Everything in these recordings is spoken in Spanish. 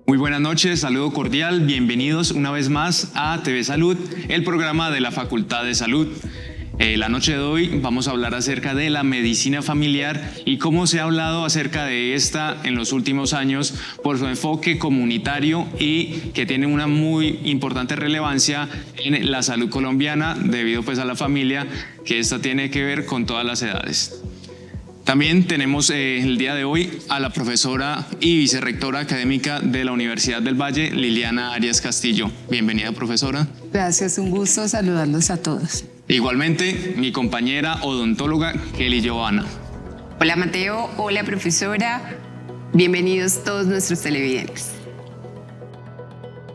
Muy buenas noches, saludo cordial, bienvenidos una vez más a TV Salud, el programa de la Facultad de Salud. La noche de hoy vamos a hablar acerca de la medicina familiar y cómo se ha hablado acerca de esta en los últimos años por su enfoque comunitario y que tiene una muy importante relevancia en la salud colombiana debido pues a la familia, que esta tiene que ver con todas las edades. También tenemos el día de hoy a la profesora y vicerrectora académica de la Universidad del Valle, Liliana Arias Castillo. Bienvenida, profesora. Gracias, un gusto saludarlos a todos. Igualmente, mi compañera odontóloga Kelly Giovanna. Hola Mateo, hola profesora, bienvenidos todos nuestros televidentes.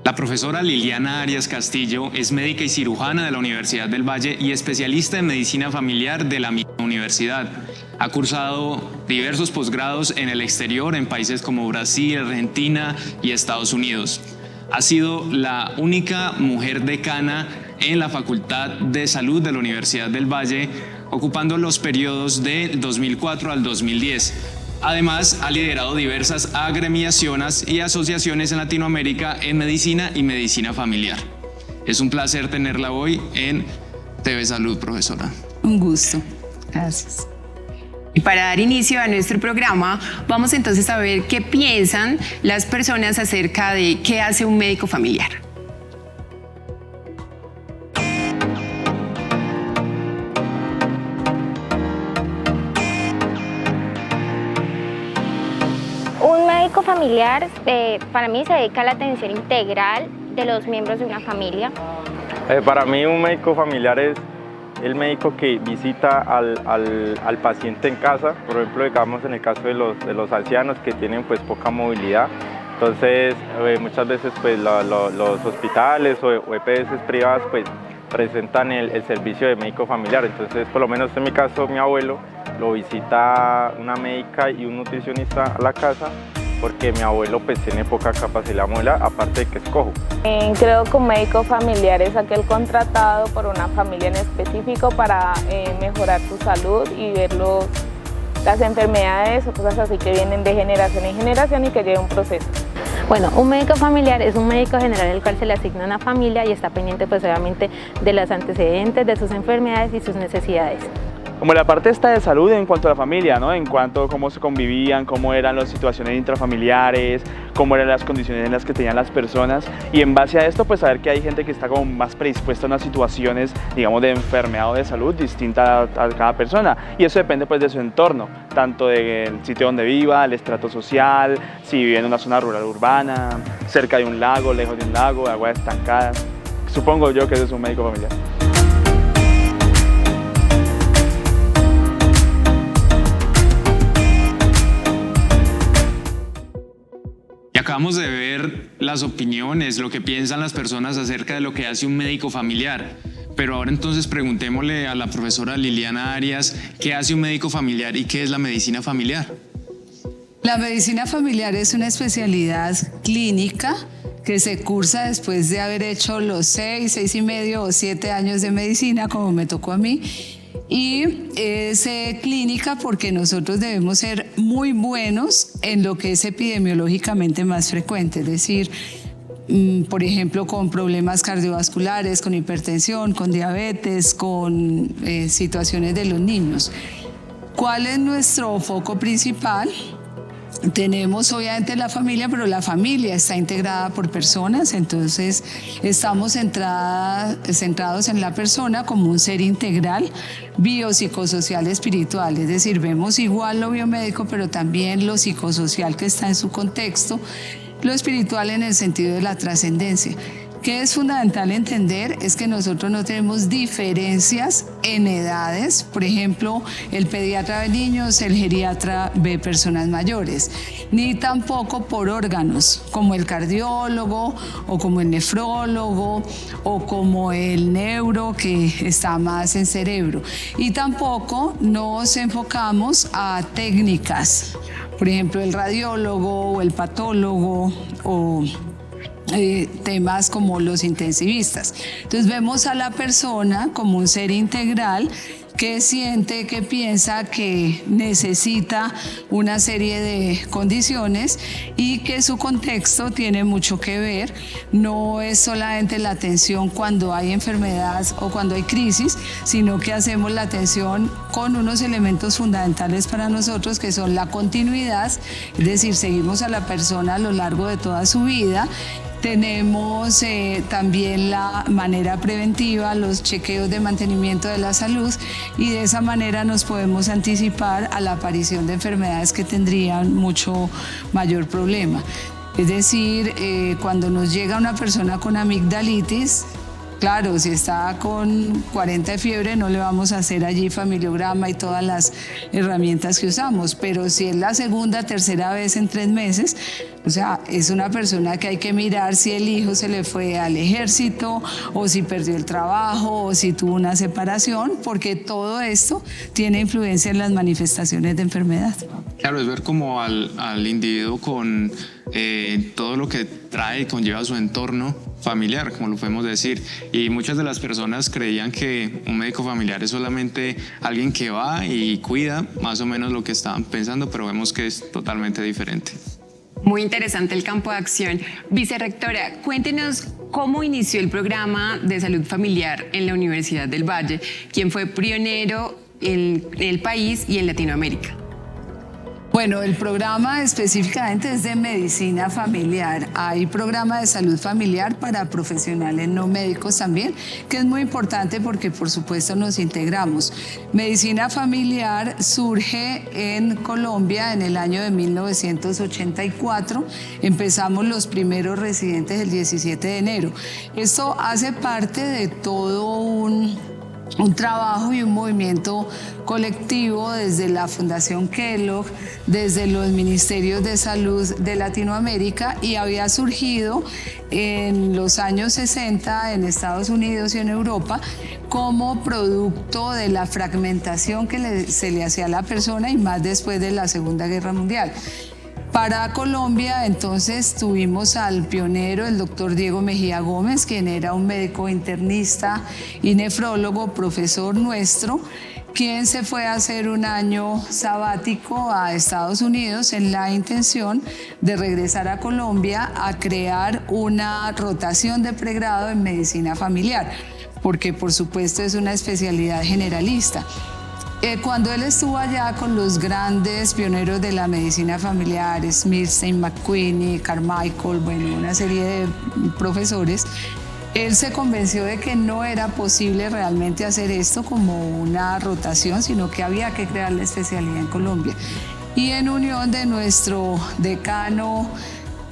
La profesora Liliana Arias Castillo es médica y cirujana de la Universidad del Valle y especialista en medicina familiar de la misma universidad. Ha cursado diversos posgrados en el exterior, en países como Brasil, Argentina y Estados Unidos. Ha sido la única mujer decana en la Facultad de Salud de la Universidad del Valle, ocupando los periodos del 2004 al 2010. Además, ha liderado diversas agremiaciones y asociaciones en Latinoamérica en medicina y medicina familiar. Es un placer tenerla hoy en TV Salud, profesora. Un gusto. Gracias. Y para dar inicio a nuestro programa, vamos entonces a ver qué piensan las personas acerca de qué hace un médico familiar. Un médico familiar para mí se dedica a la atención integral de los miembros de una familia. Para mí un médico familiar es el médico que visita al paciente en casa, por ejemplo, digamos en el caso de los ancianos que tienen pues poca movilidad. Entonces muchas veces pues los hospitales o EPS privadas pues presentan el servicio de médico familiar. Entonces por lo menos en mi caso mi abuelo lo visita una médica y un nutricionista a la casa, porque mi abuelo pues tiene poca capacidad motora, aparte de que es cojo. Creo que un médico familiar es aquel contratado por una familia en específico para mejorar su salud y ver las enfermedades o cosas así que vienen de generación en generación y que lleva un proceso. Bueno, un médico familiar es un médico general al cual se le asigna una familia y está pendiente pues obviamente de los antecedentes, de sus enfermedades y sus necesidades. Como la parte esta de salud en cuanto a la familia, ¿no? En cuanto a cómo se convivían, cómo eran las situaciones intrafamiliares, cómo eran las condiciones en las que tenían las personas, y en base a esto pues saber que hay gente que está como más predispuesta a unas situaciones, digamos, de enfermedad o de salud distinta a cada persona, y eso depende pues de su entorno, tanto del sitio donde viva, el estrato social, si vive en una zona rural urbana, cerca de un lago, lejos de un lago, agua estancada. Supongo yo que ese es un médico familiar. Acabamos de ver las opiniones, lo que piensan las personas acerca de lo que hace un médico familiar. Pero ahora entonces preguntémosle a la profesora Liliana Arias qué hace un médico familiar y qué es la medicina familiar. La medicina familiar es una especialidad clínica que se cursa después de haber hecho los 6 y medio o 7 años de medicina, como me tocó a mí. Y es clínica porque nosotros debemos ser muy buenos en lo que es epidemiológicamente más frecuente, es decir, por ejemplo, con problemas cardiovasculares, con hipertensión, con diabetes, con situaciones de los niños. ¿Cuál es nuestro foco principal? Tenemos obviamente la familia, pero la familia está integrada por personas, entonces estamos centrados en la persona como un ser integral, biopsicosocial, espiritual, es decir, vemos igual lo biomédico, pero también lo psicosocial que está en su contexto, lo espiritual en el sentido de la trascendencia. Que es fundamental entender es que nosotros no tenemos diferencias en edades, por ejemplo, el pediatra ve niños, el geriatra ve personas mayores, ni tampoco por órganos, como el cardiólogo o como el nefrólogo o como el neuro que está más en cerebro, y tampoco nos enfocamos a técnicas, por ejemplo, el radiólogo o el patólogo o temas como los intensivistas. Entonces vemos a la persona como un ser integral qué siente, qué piensa, que necesita una serie de condiciones y que su contexto tiene mucho que ver. No es solamente la atención cuando hay enfermedad o cuando hay crisis, sino que hacemos la atención con unos elementos fundamentales para nosotros, que son la continuidad, es decir, seguimos a la persona a lo largo de toda su vida. Tenemos también la manera preventiva, los chequeos de mantenimiento de la salud, y de esa manera nos podemos anticipar a la aparición de enfermedades que tendrían mucho mayor problema. Es decir, cuando nos llega una persona con amigdalitis, claro, si está con 40 de fiebre no le vamos a hacer allí familiograma y todas las herramientas que usamos, pero si es la segunda, tercera vez en 3 meses, o sea, es una persona que hay que mirar si el hijo se le fue al ejército o si perdió el trabajo o si tuvo una separación, porque todo esto tiene influencia en las manifestaciones de enfermedad. Claro, es ver como al individuo con todo lo que trae y conlleva su entorno familiar, como lo podemos decir. Y muchas de las personas creían que un médico familiar es solamente alguien que va y cuida más o menos lo que estaban pensando, pero vemos que es totalmente diferente. Muy interesante el campo de acción. Vicerrectora, cuéntenos cómo inició el programa de salud familiar en la Universidad del Valle, quien fue pionero en el país y en Latinoamérica. Bueno, el programa específicamente es de medicina familiar. Hay programa de salud familiar para profesionales no médicos también, que es muy importante porque por supuesto nos integramos. Medicina familiar surge en Colombia en el año de 1984. Empezamos los primeros residentes el 17 de enero. Esto hace parte de todo un trabajo y un movimiento colectivo desde la Fundación Kellogg, desde los ministerios de salud de Latinoamérica, y había surgido en los años 60 en Estados Unidos y en Europa como producto de la fragmentación que se le hacía a la persona, y más después de la Segunda Guerra Mundial. Para Colombia, entonces, tuvimos al pionero, el doctor Diego Mejía Gómez, quien era un médico internista y nefrólogo, profesor nuestro, quien se fue a hacer un año sabático a Estados Unidos en la intención de regresar a Colombia a crear una rotación de pregrado en medicina familiar, porque por supuesto es una especialidad generalista. Cuando él estuvo allá con los grandes pioneros de la medicina familiar, Smithstein, McQueen, Carmichael, bueno, una serie de profesores, él se convenció de que no era posible realmente hacer esto como una rotación, sino que había que crear la especialidad en Colombia. Y en unión de nuestro decano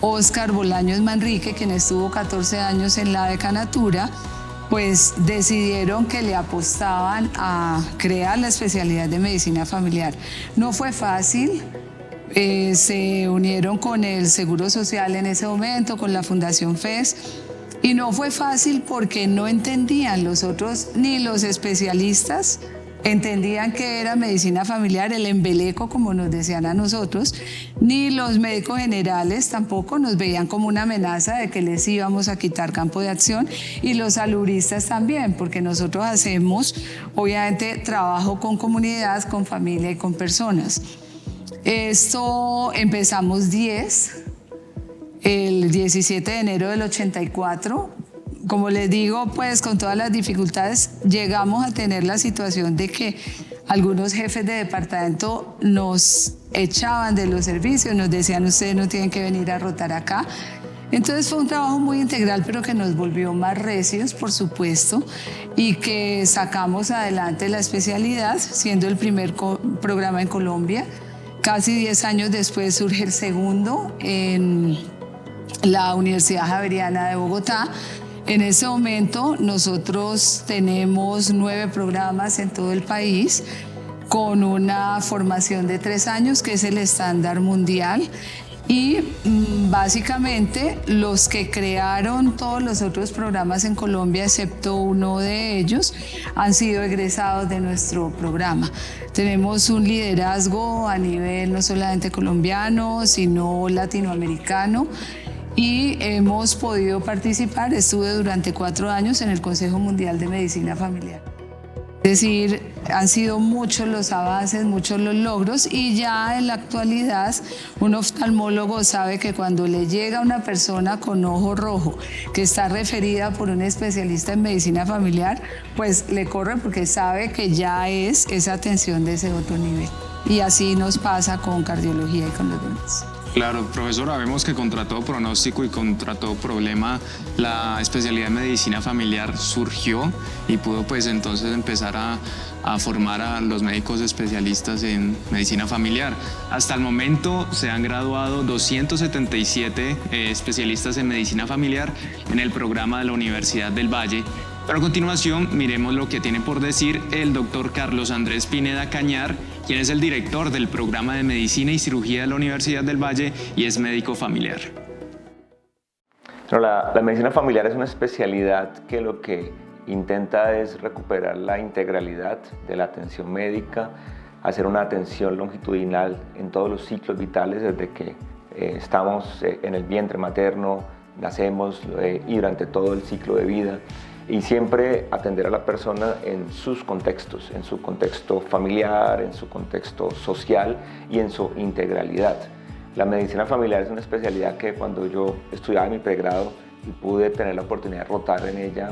Óscar Bolaños Manrique, quien estuvo 14 años en la decanatura, pues decidieron que le apostaban a crear la especialidad de medicina familiar. No fue fácil, se unieron con el Seguro Social en ese momento, con la Fundación FES, y no fue fácil porque no entendían los otros, ni los especialistas entendían que era medicina familiar, el embeleco, como nos decían a nosotros, ni los médicos generales tampoco nos veían como una amenaza de que les íbamos a quitar campo de acción, y los salubristas también, porque nosotros hacemos, obviamente, trabajo con comunidad, con familia y con personas. Esto empezamos el 17 de enero del 84. Como les digo, pues con todas las dificultades llegamos a tener la situación de que algunos jefes de departamento nos echaban de los servicios, nos decían: ustedes no tienen que venir a rotar acá. Entonces fue un trabajo muy integral, pero que nos volvió más recios, por supuesto, y que sacamos adelante la especialidad, siendo el primer programa en Colombia. Casi 10 años después surge el segundo en la Universidad Javeriana de Bogotá. En ese momento nosotros tenemos 9 programas en todo el país con una formación de 3 años, que es el estándar mundial, y básicamente los que crearon todos los otros programas en Colombia, excepto uno de ellos, han sido egresados de nuestro programa. Tenemos un liderazgo a nivel no solamente colombiano, sino latinoamericano, y hemos podido participar. Estuve durante 4 años en el Consejo Mundial de Medicina Familiar. Es decir, han sido muchos los avances, muchos los logros y ya en la actualidad un oftalmólogo sabe que cuando le llega una persona con ojo rojo que está referida por un especialista en medicina familiar, pues le corre porque sabe que ya es esa atención de ese otro nivel. Y así nos pasa con cardiología y con los demás. Claro, profesora, vemos que contra todo pronóstico y contra todo problema la especialidad de medicina familiar surgió y pudo pues entonces empezar a formar a los médicos especialistas en medicina familiar. Hasta el momento se han graduado 277 especialistas en medicina familiar en el programa de la Universidad del Valle. Pero a continuación miremos lo que tiene por decir el doctor Carlos Andrés Pineda Cañar, quien es el director del programa de Medicina y Cirugía de la Universidad del Valle y es médico familiar. La medicina familiar es una especialidad que lo que intenta es recuperar la integralidad de la atención médica, hacer una atención longitudinal en todos los ciclos vitales desde que estamos en el vientre materno, nacemos y durante todo el ciclo de vida. Y siempre atender a la persona en sus contextos, en su contexto familiar, en su contexto social y en su integralidad. La medicina familiar es una especialidad que cuando yo estudiaba en mi pregrado y pude tener la oportunidad de rotar en ella,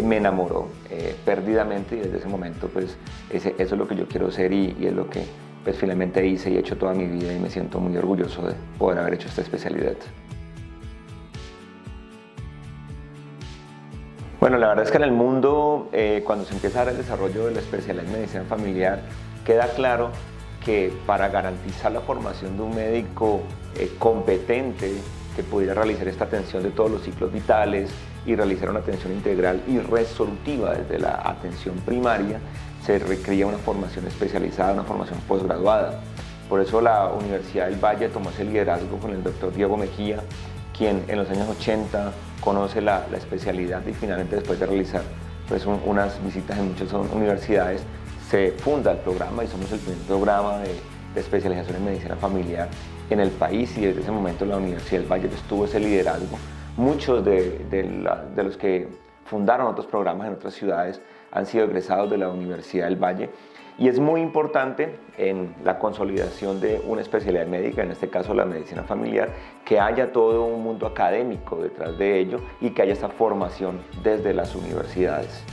me enamoró perdidamente y desde ese momento pues eso es lo que yo quiero ser y es lo que pues finalmente hice y he hecho toda mi vida y me siento muy orgulloso de poder haber hecho esta especialidad. Bueno, la verdad es que en el mundo, cuando se empieza a dar el desarrollo de la especialidad en medicina familiar, queda claro que para garantizar la formación de un médico competente que pudiera realizar esta atención de todos los ciclos vitales y realizar una atención integral y resolutiva desde la atención primaria, se requería una formación especializada, una formación posgraduada. Por eso la Universidad del Valle tomó ese liderazgo con el doctor Diego Mejía, quien en los años 80 conoce la especialidad y finalmente después de realizar pues, unas visitas en muchas universidades se funda el programa y somos el primer programa de especialización en medicina familiar en el país y desde ese momento la Universidad del Valle tuvo ese liderazgo. Muchos de los que fundaron otros programas en otras ciudades han sido egresados de la Universidad del Valle y es muy importante en la consolidación de una especialidad médica, en este caso la medicina familiar, que haya todo un mundo académico detrás de ello y que haya esta formación desde las universidades.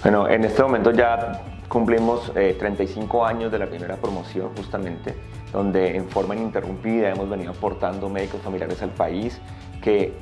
Bueno, en este momento ya cumplimos 35 años de la primera promoción justamente, donde en forma ininterrumpida hemos venido aportando médicos familiares al país que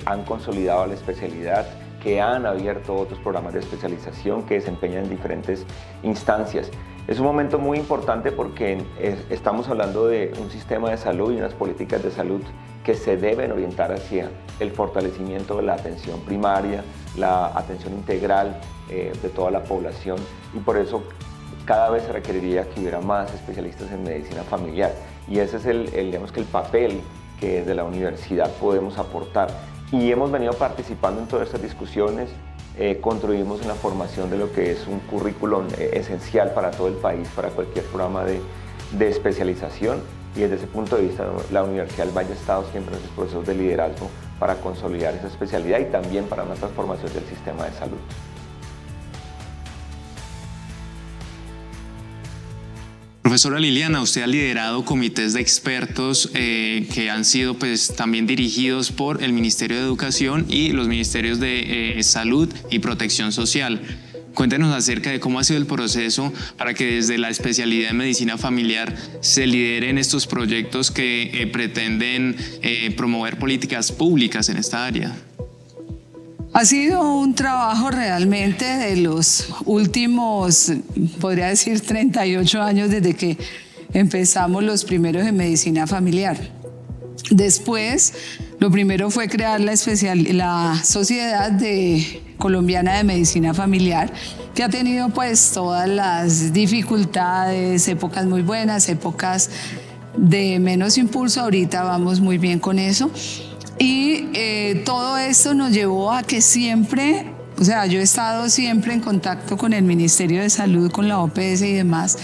han consolidado la especialidad, que han abierto otros programas de especialización que desempeñan en diferentes instancias. Es un momento muy importante porque estamos hablando de un sistema de salud y unas políticas de salud que se deben orientar hacia el fortalecimiento de la atención primaria, la atención integral de toda la población y por eso cada vez se requeriría que hubiera más especialistas en medicina familiar y ese es digamos que el papel que desde la universidad podemos aportar. Y hemos venido participando en todas estas discusiones, contribuimos en la formación de lo que es un currículum esencial para todo el país, para cualquier programa de especialización y desde ese punto de vista la Universidad del Valle ha estado siempre en esos procesos de liderazgo para consolidar esa especialidad y también para una transformación del sistema de salud. Profesora Liliana, usted ha liderado comités de expertos que han sido pues, también dirigidos por el Ministerio de Educación y los Ministerios de Salud y Protección Social. Cuéntenos acerca de cómo ha sido el proceso para que desde la especialidad de medicina familiar se lideren estos proyectos que pretenden promover políticas públicas en esta área. Ha sido un trabajo realmente de los últimos, podría decir, 38 años desde que empezamos los primeros en medicina familiar. Después, lo primero fue crear la Sociedad Colombiana de Medicina Familiar, que ha tenido pues todas las dificultades, épocas muy buenas, épocas de menos impulso. Ahorita vamos muy bien con eso. Y todo esto nos llevó a que siempre, o sea, yo he estado siempre en contacto con el Ministerio de Salud, con la OPS y demás,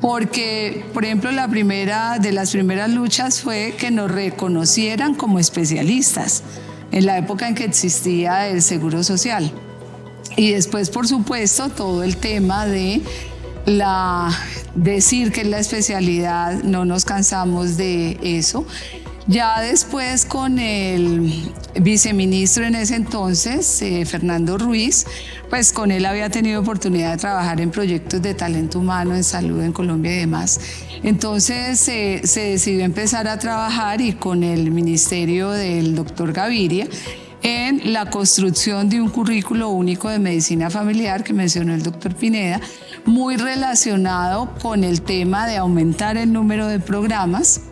porque, por ejemplo, la primera de las primeras luchas fue que nos reconocieran como especialistas. en la época en que existía el Seguro Social. Y después, por supuesto, todo el tema de decir que es la especialidad, no nos cansamos de eso. Ya después con el viceministro en ese entonces, Fernando Ruiz, pues con él había tenido oportunidad de trabajar en proyectos de talento humano en salud en Colombia y demás. Entonces se decidió empezar a trabajar y con el ministerio del doctor Gaviria en la construcción de un currículo único de medicina familiar que mencionó el doctor Pineda, muy relacionado con el tema de aumentar el número de programas.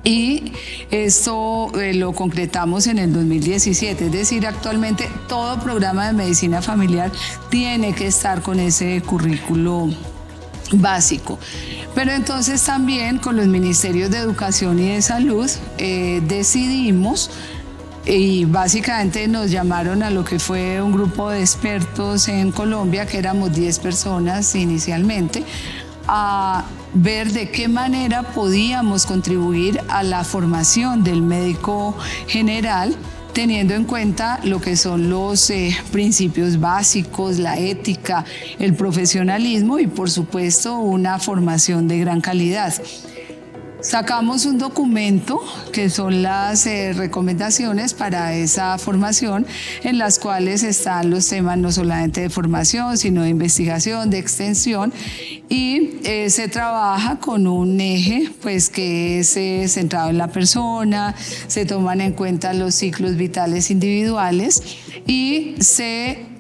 Y esto lo concretamos en el 2017, es decir, actualmente todo programa de medicina familiar tiene que estar con ese currículo básico. Pero entonces también con los ministerios de Educación y de Salud decidimos, y básicamente nos llamaron a lo que fue un grupo de expertos en Colombia, que éramos 10 personas inicialmente, a ver de qué manera podíamos contribuir a la formación del médico general, teniendo en cuenta lo que son los principios básicos, la ética, el profesionalismo y, por supuesto, una formación de gran calidad. Sacamos un documento que son las recomendaciones para esa formación, en las cuales están los temas no solamente de formación, sino de investigación, de extensión, y se trabaja con un eje pues, que es centrado en la persona, se toman en cuenta los ciclos vitales individuales y se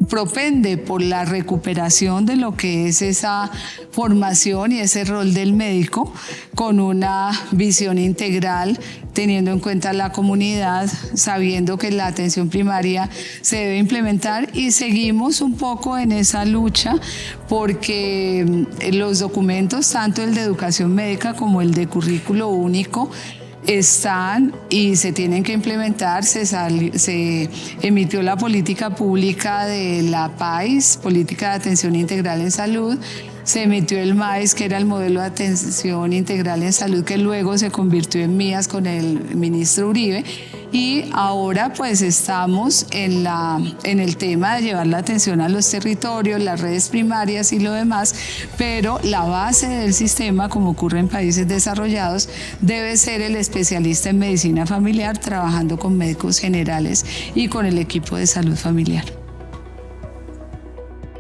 propende por la recuperación de lo que es esa formación y ese rol del médico con una visión integral, teniendo en cuenta la comunidad, sabiendo que la atención primaria se debe implementar, y seguimos un poco en esa lucha porque los documentos, tanto el de educación médica como el de currículo único, están y se tienen que implementar. Se emitió la política pública de la PAIS, Política de Atención Integral en Salud, se emitió el MAIS, que era el modelo de atención integral en salud, que luego se convirtió en MIAS con el ministro Uribe, y ahora pues estamos en el tema de llevar la atención a los territorios, las redes primarias y lo demás, pero la base del sistema, como ocurre en países desarrollados, debe ser el especialista en medicina familiar trabajando con médicos generales y con el equipo de salud familiar.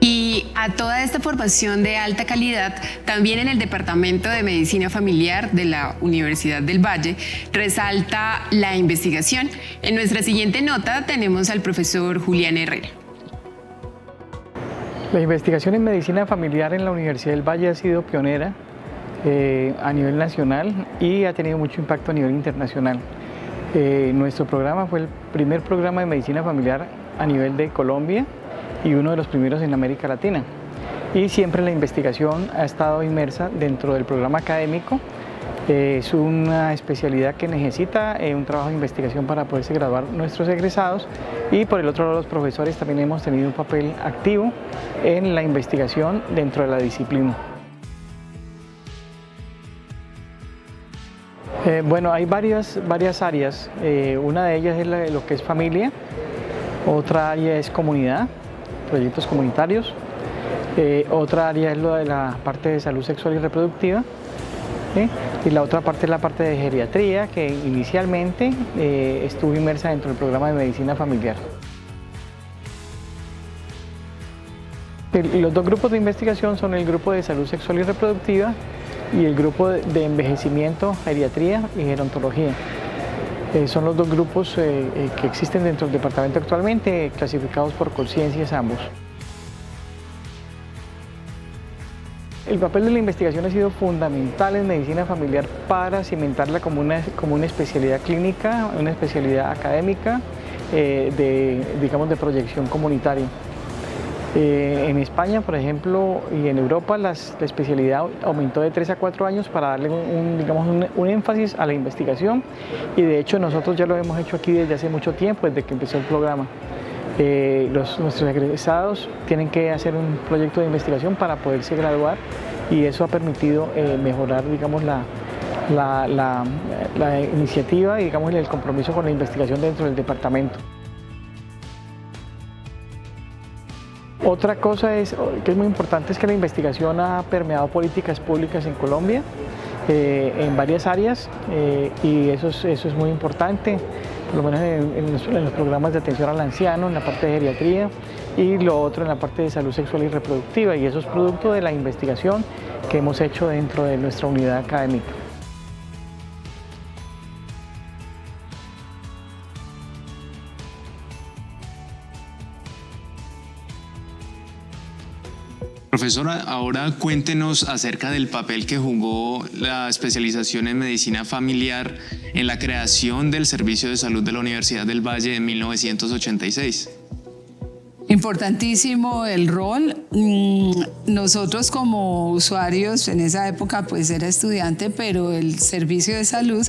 Y a toda esta formación de alta calidad, también en el Departamento de Medicina Familiar de la Universidad del Valle, resalta la investigación. En nuestra siguiente nota tenemos al profesor Julián Herrera. La investigación en medicina familiar en la Universidad del Valle ha sido pionera a nivel nacional y ha tenido mucho impacto a nivel internacional. Nuestro programa fue el primer programa de medicina familiar a nivel de Colombia y uno de los primeros en América Latina. Y siempre la investigación ha estado inmersa dentro del programa académico. Es una especialidad que necesita un trabajo de investigación para poderse graduar nuestros egresados, y por el otro lado los profesores también hemos tenido un papel activo en la investigación dentro de la disciplina. Bueno, hay varias áreas. Una de ellas es lo que es familia, otra área es comunidad, proyectos comunitarios, otra área es lo de la parte de salud sexual y reproductiva, y la otra parte es la parte de geriatría, que inicialmente estuvo inmersa dentro del programa de medicina familiar. Los dos grupos de investigación son el grupo de salud sexual y reproductiva y el grupo de envejecimiento, geriatría y gerontología. Son los dos grupos que existen dentro del departamento actualmente, clasificados por conciencias ambos. El papel de la investigación ha sido fundamental en medicina familiar para cimentarla como una especialidad clínica, una especialidad académica digamos, de proyección comunitaria. En España, por ejemplo, y en Europa, la especialidad aumentó de 3 a 4 años para darle un énfasis a la investigación, y de hecho nosotros ya lo hemos hecho aquí desde hace mucho tiempo, desde que empezó el programa. Nuestros egresados tienen que hacer un proyecto de investigación para poderse graduar, y eso ha permitido mejorar, digamos, la iniciativa y digamos el compromiso con la investigación dentro del departamento. Otra cosa que es muy importante es que la investigación ha permeado políticas públicas en Colombia en varias áreas y eso es muy importante, por lo menos en los programas de atención al anciano, en la parte de geriatría y lo otro en la parte de salud sexual y reproductiva, y eso es producto de la investigación que hemos hecho dentro de nuestra unidad académica. Profesora, ahora cuéntenos acerca del papel que jugó la especialización en medicina familiar en la creación del Servicio de Salud de la Universidad del Valle en 1986. Importantísimo el rol. Nosotros como usuarios, en esa época pues era estudiante, pero el servicio de salud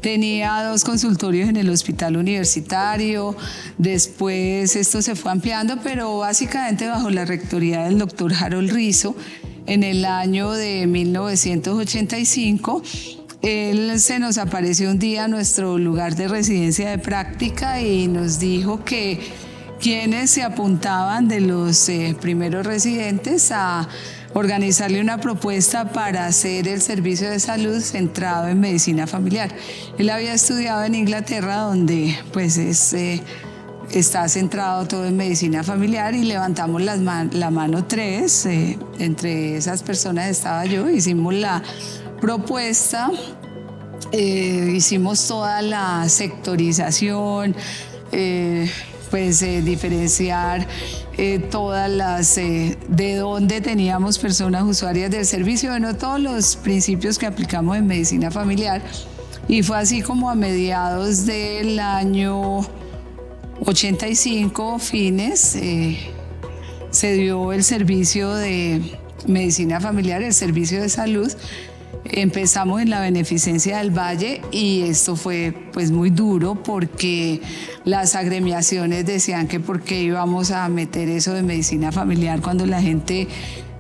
tenía 2 consultorios en el hospital universitario. Después esto se fue ampliando, pero básicamente bajo la rectoría del doctor Harold Rizzo, en el año de 1985, él se nos apareció un día a nuestro lugar de residencia de práctica y nos dijo que quienes se apuntaban de los primeros residentes a organizarle una propuesta para hacer el servicio de salud centrado en medicina familiar. Él había estudiado en Inglaterra, donde pues está centrado todo en medicina familiar, y levantamos la mano 3, entre esas personas estaba yo, hicimos la propuesta, hicimos toda la sectorización, diferenciar todas las, de dónde teníamos personas usuarias del servicio, bueno, todos los principios que aplicamos en medicina familiar. Y fue así como a mediados del año 85, fines, se dio el servicio de medicina familiar, el servicio de salud. Empezamos en la Beneficencia del Valle y esto fue pues muy duro porque las agremiaciones decían que por qué íbamos a meter eso de medicina familiar cuando la gente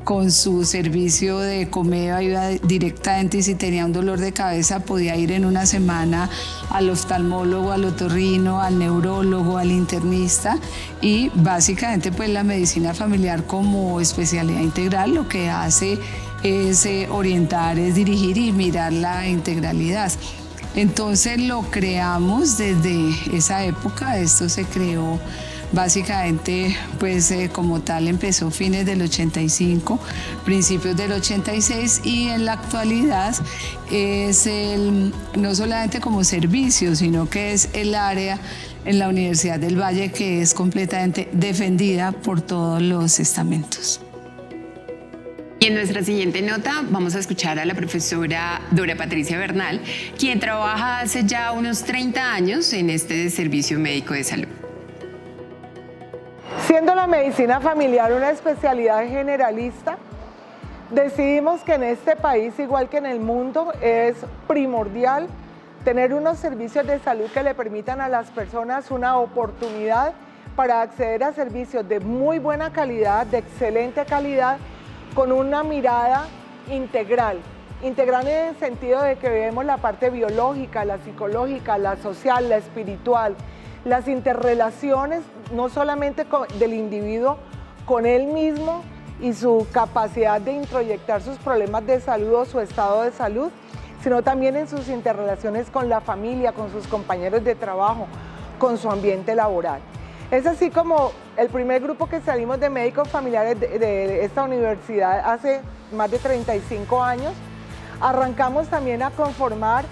con su servicio de Comeva iba directamente, y si tenía un dolor de cabeza podía ir en una semana al oftalmólogo, al otorrino, al neurólogo, al internista, y básicamente pues la medicina familiar como especialidad integral lo que hace es orientar, es dirigir y mirar la integralidad. Entonces lo creamos desde esa época. Esto se creó básicamente, pues como tal empezó fines del 85, principios del 86, y en la actualidad es no solamente como servicio, sino que es el área en la Universidad del Valle que es completamente defendida por todos los estamentos. Y en nuestra siguiente nota vamos a escuchar a la profesora Dora Patricia Bernal, quien trabaja hace ya unos 30 años en este servicio médico de salud. Siendo la medicina familiar una especialidad generalista, decidimos que en este país, igual que en el mundo, es primordial tener unos servicios de salud que le permitan a las personas una oportunidad para acceder a servicios de muy buena calidad, de excelente calidad, con una mirada integral. Integral en el sentido de que vemos la parte biológica, la psicológica, la social, la espiritual, las interrelaciones no solamente del individuo con él mismo y su capacidad de introyectar sus problemas de salud o su estado de salud, sino también en sus interrelaciones con la familia, con sus compañeros de trabajo, con su ambiente laboral. Es así como el primer grupo que salimos de médicos familiares de esta universidad hace más de 35 años, arrancamos también a conformar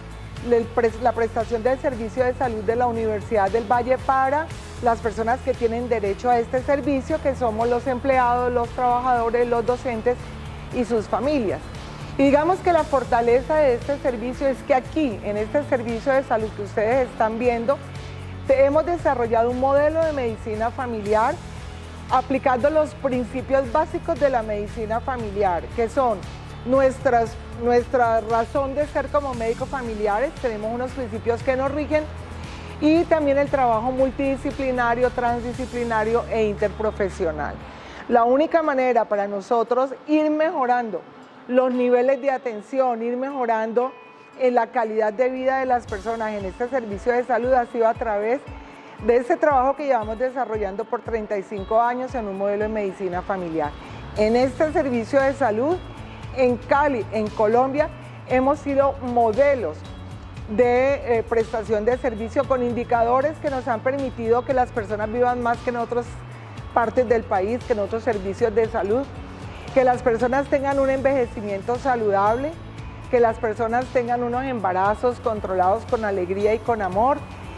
la prestación del servicio de salud de la Universidad del Valle para las personas que tienen derecho a este servicio, que somos los empleados, los trabajadores, los docentes y sus familias. Y digamos que la fortaleza de este servicio es que aquí, en este servicio de salud que ustedes están viendo, hemos desarrollado un modelo de medicina familiar aplicando los principios básicos de la medicina familiar, que son nuestra razón de ser como médicos familiares. Tenemos unos principios que nos rigen, y también el trabajo multidisciplinario, transdisciplinario e interprofesional. La única manera para nosotros ir mejorando los niveles de atención, ir mejorando en la calidad de vida de las personas en este servicio de salud ha sido a través de ese trabajo que llevamos desarrollando por 35 años en un modelo de medicina familiar. En este servicio de salud, en Cali, en Colombia, hemos sido modelos de prestación de servicio con indicadores que nos han permitido que las personas vivan más que en otras partes del país, que en otros servicios de salud, que las personas tengan un envejecimiento saludable, que las personas tengan unos embarazos controlados con alegría y con amor,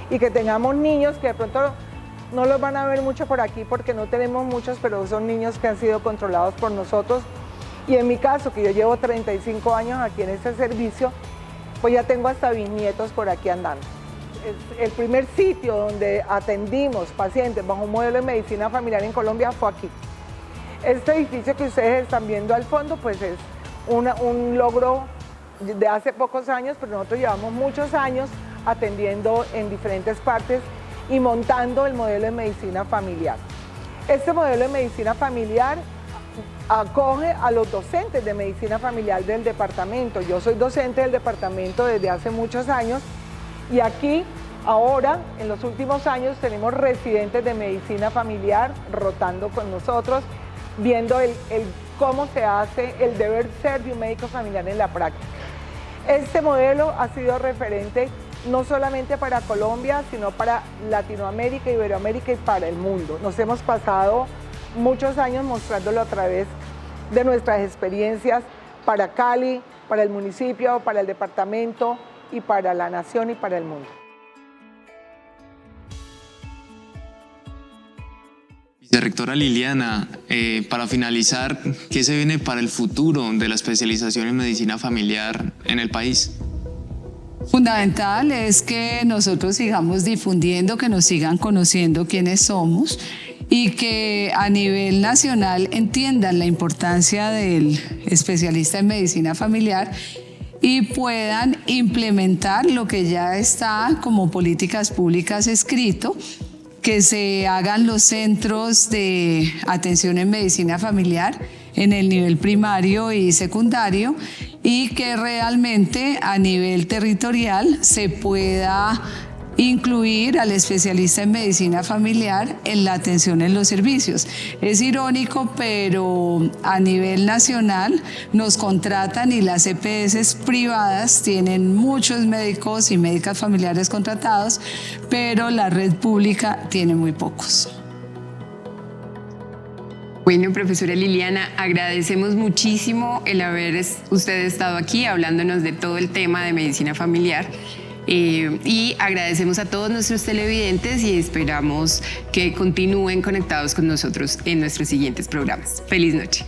y que tengamos niños que de pronto no los van a ver mucho por aquí porque no tenemos muchos, pero son niños que han sido controlados por nosotros. Y en mi caso, que yo llevo 35 años aquí en este servicio, pues ya tengo hasta bisnietos por aquí andando. El primer sitio donde atendimos pacientes bajo un modelo de medicina familiar en Colombia fue aquí. Este edificio que ustedes están viendo al fondo, pues es un logro de hace pocos años, pero nosotros llevamos muchos años atendiendo en diferentes partes y montando el modelo de medicina familiar. Este modelo de medicina familiar acoge a los docentes de medicina familiar del departamento. Yo soy docente del departamento desde hace muchos años y aquí ahora, en los últimos años, tenemos residentes de medicina familiar rotando con nosotros, viendo cómo se hace el deber ser de un médico familiar en la práctica. Este modelo ha sido referente no solamente para Colombia, sino para Latinoamérica, Iberoamérica y para el mundo. Nos hemos pasado muchos años mostrándolo a través de nuestras experiencias para Cali, para el municipio, para el departamento y para la nación y para el mundo. Vicerrectora Liliana, para finalizar, ¿qué se viene para el futuro de la especialización en medicina familiar en el país? Fundamental es que nosotros sigamos difundiendo, que nos sigan conociendo quiénes somos y que a nivel nacional entiendan la importancia del especialista en medicina familiar y puedan implementar lo que ya está como políticas públicas escrito, que se hagan los centros de atención en medicina familiar en el nivel primario y secundario y que realmente a nivel territorial se pueda incluir al especialista en medicina familiar en la atención en los servicios. Es irónico, pero a nivel nacional nos contratan y las EPS privadas tienen muchos médicos y médicas familiares contratados, pero la red pública tiene muy pocos. Bueno, profesora Liliana, agradecemos muchísimo el haber usted estado aquí hablándonos de todo el tema de medicina familiar. Y agradecemos a todos nuestros televidentes y esperamos que continúen conectados con nosotros en nuestros siguientes programas. Feliz noche.